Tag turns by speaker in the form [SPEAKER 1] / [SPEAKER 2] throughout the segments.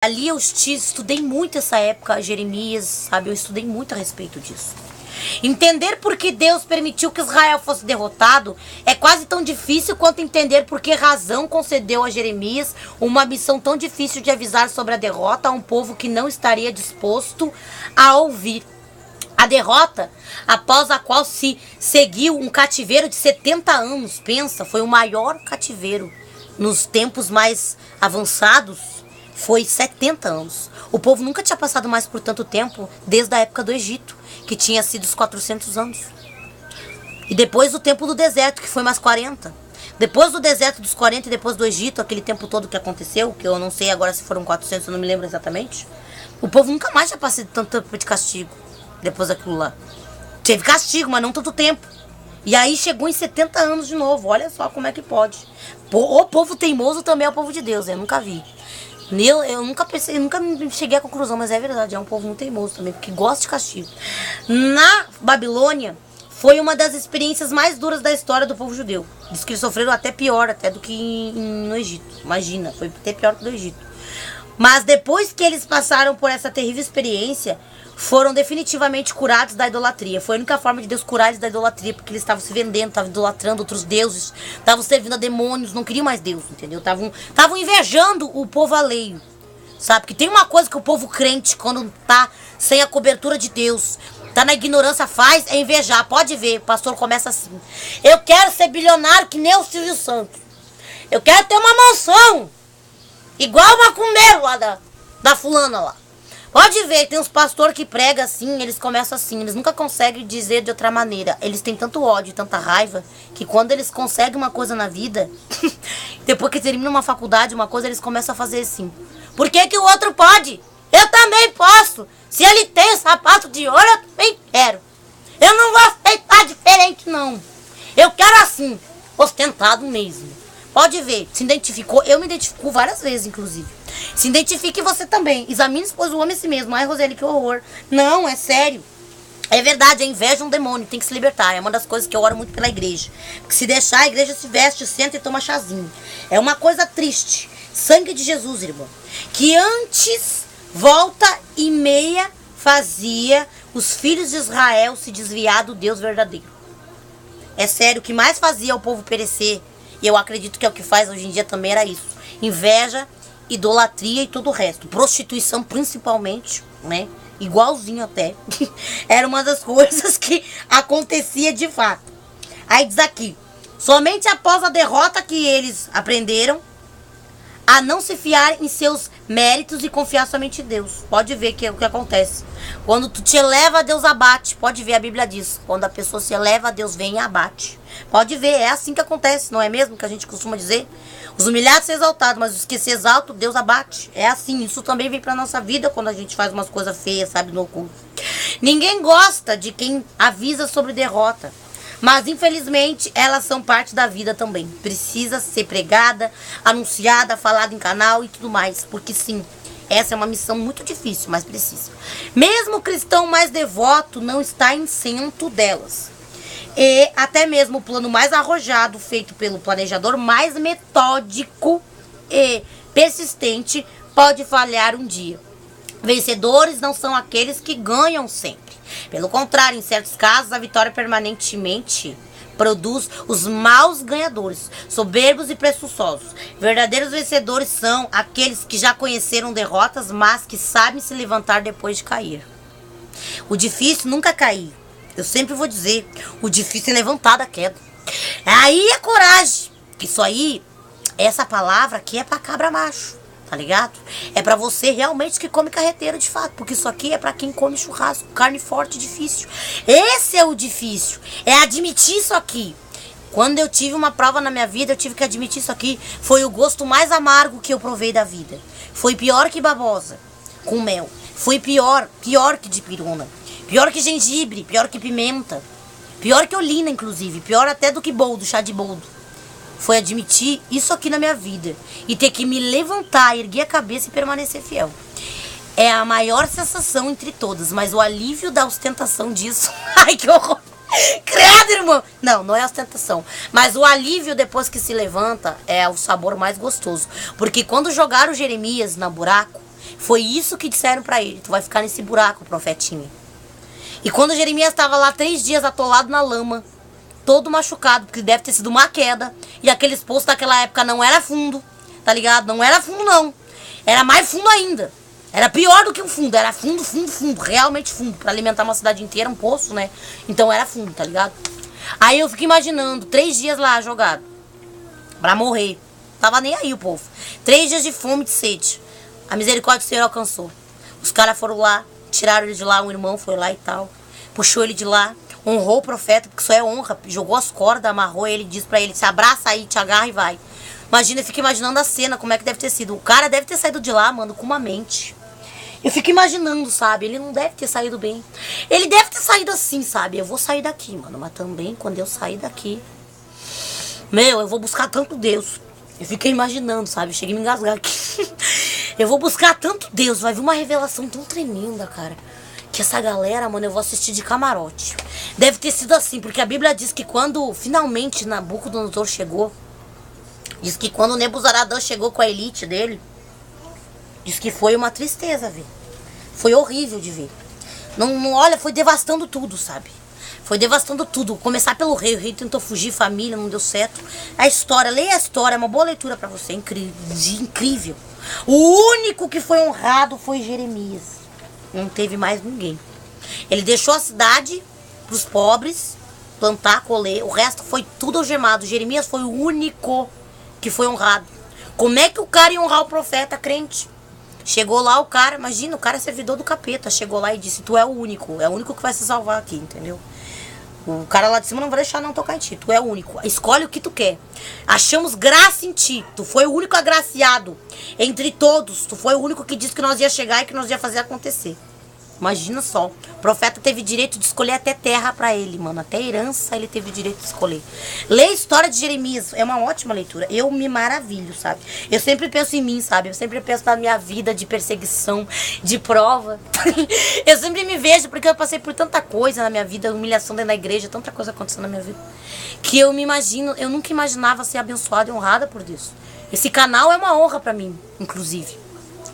[SPEAKER 1] Ali eu estudei muito essa época, Jeremias, sabe? Eu estudei muito a respeito disso. Entender por que Deus permitiu que Israel fosse derrotado é quase tão difícil quanto entender por que razão concedeu a Jeremias uma missão tão difícil de avisar sobre a derrota a um povo que não estaria disposto a ouvir. A derrota, após a qual se seguiu um cativeiro de 70 anos, pensa, foi o maior cativeiro. Nos tempos mais avançados, foi 70 anos. O povo nunca tinha passado mais por tanto tempo desde a época do Egito, que tinha sido os 400 anos. E depois o tempo do deserto, que foi mais 40. Depois do deserto dos 40 e depois do Egito, aquele tempo todo que aconteceu, que eu não sei agora se foram 400, eu não me lembro exatamente. O povo nunca mais tinha passado tanto tempo de castigo depois daquilo lá. Teve castigo, mas não tanto tempo. E aí chegou em 70 anos de novo. Olha só como é que pode. O povo teimoso também é o povo de Deus, eu nunca vi. Eu nunca pensei, nunca cheguei à conclusão, mas é verdade, é um povo muito teimoso também, porque gosta de castigo. Na Babilônia, foi uma das experiências mais duras da história do povo judeu. Diz que eles sofreram até pior, até do que no Egito. Imagina, foi até pior que no Egito. Mas depois que eles passaram por essa terrível experiência, foram definitivamente curados da idolatria. Foi a única forma de Deus curar eles da idolatria, porque eles estavam se vendendo, estavam idolatrando outros deuses, estavam servindo a demônios, não queriam mais Deus, entendeu? Estavam invejando o povo alheio, sabe? Porque tem uma coisa que o povo crente, quando tá sem a cobertura de Deus, tá na ignorância, faz, é invejar. Pode ver, o pastor começa assim: eu quero ser bilionário que nem o Silvio Santos. Eu quero ter uma mansão, igual o macumbeiro lá da fulana lá. Pode ver, tem uns pastores que pregam assim, eles começam assim, eles nunca conseguem dizer de outra maneira. Eles têm tanto ódio, tanta raiva, que quando eles conseguem uma coisa na vida, depois que terminam uma faculdade, uma coisa, eles começam a fazer assim. Por que que o outro pode? Eu também posso. Se ele tem sapato de ouro, eu também quero. Eu não vou aceitar diferente, não. Eu quero assim, ostentado mesmo. Pode ver, se identificou, eu me identifico várias vezes, inclusive. Se identifique você também. Examine, pois, o homem a si mesmo. Ai, Roseli, que horror. Não, é sério. É verdade, a inveja é um demônio, tem que se libertar. É uma das coisas que eu oro muito pela igreja. Porque se deixar, a igreja se veste, senta e toma chazinho. É uma coisa triste. Sangue de Jesus, irmão. Que antes, volta e meia, fazia os filhos de Israel se desviar do Deus verdadeiro. É sério, o que mais fazia o povo perecer, e eu acredito que é o que faz hoje em dia também, era isso. Inveja, idolatria e todo o resto. Prostituição principalmente, né? Igualzinho até. Era uma das coisas que acontecia de fato. Aí diz aqui: somente após a derrota que eles aprenderam a não se fiar em seus méritos e confiar somente em Deus. Pode ver que é o que acontece. Quando tu te eleva, Deus abate. Pode ver, a Bíblia diz. Quando a pessoa se eleva, Deus vem e abate. Pode ver, é assim que acontece, não é mesmo? Que a gente costuma dizer. Os humilhados são exaltados, mas os que se exaltam, Deus abate. É assim, isso também vem pra nossa vida quando a gente faz umas coisas feias, sabe, no oculto. Ninguém gosta de quem avisa sobre derrota. Mas, infelizmente, elas são parte da vida também. Precisa ser pregada, anunciada, falada em canal e tudo mais. Porque, sim, essa é uma missão muito difícil, mas precisa. Mesmo o cristão mais devoto não está isento delas. E até mesmo o plano mais arrojado, feito pelo planejador mais metódico e persistente, pode falhar um dia. Vencedores não são aqueles que ganham sempre. Pelo contrário, em certos casos, a vitória permanentemente produz os maus ganhadores, soberbos e presunçosos. Verdadeiros vencedores são aqueles que já conheceram derrotas, mas que sabem se levantar depois de cair. O difícil nunca é cair. Eu sempre vou dizer, o difícil é levantar da queda. Aí é coragem. Isso aí, essa palavra aqui é pra cabra macho, tá ligado? É pra você realmente que come carreteira de fato, porque isso aqui é pra quem come churrasco, carne forte e difícil. Esse é o difícil, é admitir isso aqui. Quando eu tive uma prova na minha vida, eu tive que admitir isso aqui. Foi o gosto mais amargo que eu provei da vida. Foi pior que babosa com mel. Foi pior que dipirona. Pior que gengibre, pior que pimenta. Pior que olina, inclusive. Pior até do que boldo, chá de boldo. Foi admitir isso aqui na minha vida. E ter que me levantar, erguer a cabeça e permanecer fiel. É a maior sensação entre todas. Mas o alívio da ostentação disso... Ai, que horror! Credo, irmão! Não, não é ostentação. Mas o alívio depois que se levanta é o sabor mais gostoso. Porque quando jogaram Jeremias no buraco, Foi isso que disseram pra ele. Tu vai ficar nesse buraco, profetinha. E quando Jeremias estava lá 3 dias atolado na lama, todo machucado, porque deve ter sido uma queda. E aqueles poços daquela época não era fundo, tá ligado? Não era fundo, não. Era mais fundo ainda. Era pior do que um fundo. Era fundo, fundo, fundo. Realmente fundo. Pra alimentar uma cidade inteira, um poço, né? Então era fundo, tá ligado? Aí eu fico imaginando, 3 dias lá jogado. Pra morrer. Tava nem aí o povo. 3 dias de fome e de sede. A misericórdia do Senhor alcançou. Os caras foram lá, tiraram ele de lá, um irmão foi lá e tal. Puxou ele de lá, honrou o profeta, porque isso é honra. Jogou as cordas, amarrou ele, disse pra ele, se abraça aí, te agarra e vai. Imagina, eu fico imaginando a cena, como é que deve ter sido. O cara deve ter saído de lá, mano, com uma mente. Eu fico imaginando, sabe? Ele não deve ter saído bem. Ele deve ter saído assim, sabe? Eu vou sair daqui, mano. Mas também, quando eu sair daqui... Meu, eu vou buscar tanto Deus. Eu fiquei imaginando, sabe? Eu cheguei a me engasgar aqui. Eu vou buscar tanto Deus. Vai vir uma revelação tão tremenda, cara. Que essa galera, mano, eu vou assistir de camarote. Deve ter sido assim, porque a Bíblia diz que quando finalmente Nabucodonosor chegou... Diz que quando Nebuzaradã chegou com a elite dele... Diz que foi uma tristeza ver. Foi horrível de ver. Não, olha, foi devastando tudo, sabe? Foi devastando tudo. Começar pelo rei. O rei tentou fugir, família, não deu certo. A história, leia a história, é uma boa leitura pra você. Incrível. O único que foi honrado foi Jeremias. Não teve mais ninguém. Ele deixou a cidade pros pobres, plantar, colher. O resto foi tudo algemado. Jeremias foi o único que foi honrado. Como é que o cara ia honrar o profeta crente? Chegou lá o cara, imagina, o cara é servidor do capeta. Chegou lá e disse, tu é o único que vai se salvar aqui, entendeu? O cara lá de cima não vai deixar não tocar em ti, tu é o único. Escolhe o que tu quer. Achamos graça em ti, tu foi o único agraciado entre todos. Tu foi o único que disse que nós ia chegar e que nós ia fazer acontecer. Imagina só, o profeta teve direito de escolher até terra pra ele, mano. Até herança ele teve direito de escolher. Lê a história de Jeremias, é uma ótima leitura. Eu me maravilho, sabe? Eu sempre penso em mim, sabe? Eu sempre penso na minha vida de perseguição, de prova. Eu sempre me vejo, porque eu passei por tanta coisa na minha vida, humilhação dentro da igreja, tanta coisa acontecendo na minha vida, que eu me imagino, eu nunca imaginava ser abençoada e honrada por Deus. Esse canal é uma honra pra mim, inclusive.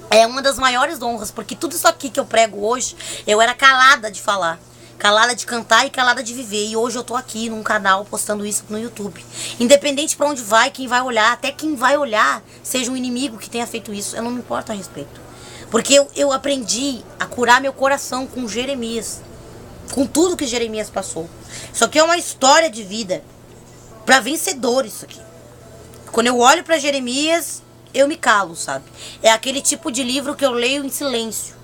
[SPEAKER 1] É uma das maiores honras, porque tudo isso aqui que eu prego hoje, eu era calada de falar, calada de cantar e calada de viver. E hoje eu tô aqui num canal postando isso no YouTube. Independente pra onde vai, quem vai olhar, até quem vai olhar, seja um inimigo que tenha feito isso, eu não me importo a respeito. Porque eu aprendi a curar meu coração com Jeremias, com tudo que Jeremias passou. Isso aqui é uma história de vida pra vencedores, isso aqui. Quando eu olho pra Jeremias... eu me calo, sabe? É aquele tipo de livro que eu leio em silêncio,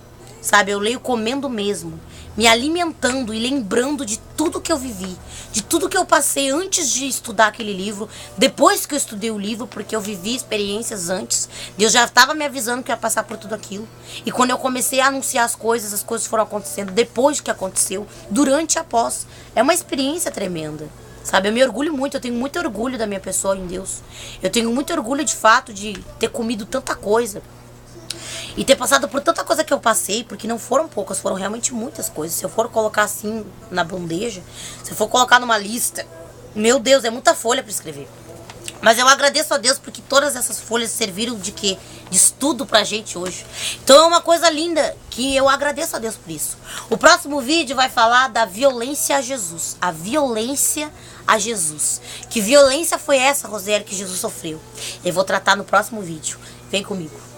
[SPEAKER 1] sabe? Eu leio comendo mesmo, me alimentando e lembrando de tudo que eu vivi, de tudo que eu passei antes de estudar aquele livro, depois que eu estudei o livro, porque eu vivi experiências antes. Deus já estava me avisando que eu ia passar por tudo aquilo. E quando eu comecei a anunciar as coisas foram acontecendo depois que aconteceu, durante e após. É uma experiência tremenda. Sabe, eu me orgulho muito, eu tenho muito orgulho da minha pessoa em Deus. Eu tenho muito orgulho de fato de ter comido tanta coisa. E ter passado por tanta coisa que eu passei, porque não foram poucas, foram realmente muitas coisas. Se eu for colocar assim na bandeja, se eu for colocar numa lista, meu Deus, é muita folha para escrever. Mas eu agradeço a Deus porque todas essas folhas serviram de quê? De estudo pra gente hoje. Então é uma coisa linda que eu agradeço a Deus por isso. O próximo vídeo vai falar da violência a Jesus. A violência a Jesus. Que violência foi essa, Rosiele, que Jesus sofreu? Eu vou tratar no próximo vídeo. Vem comigo.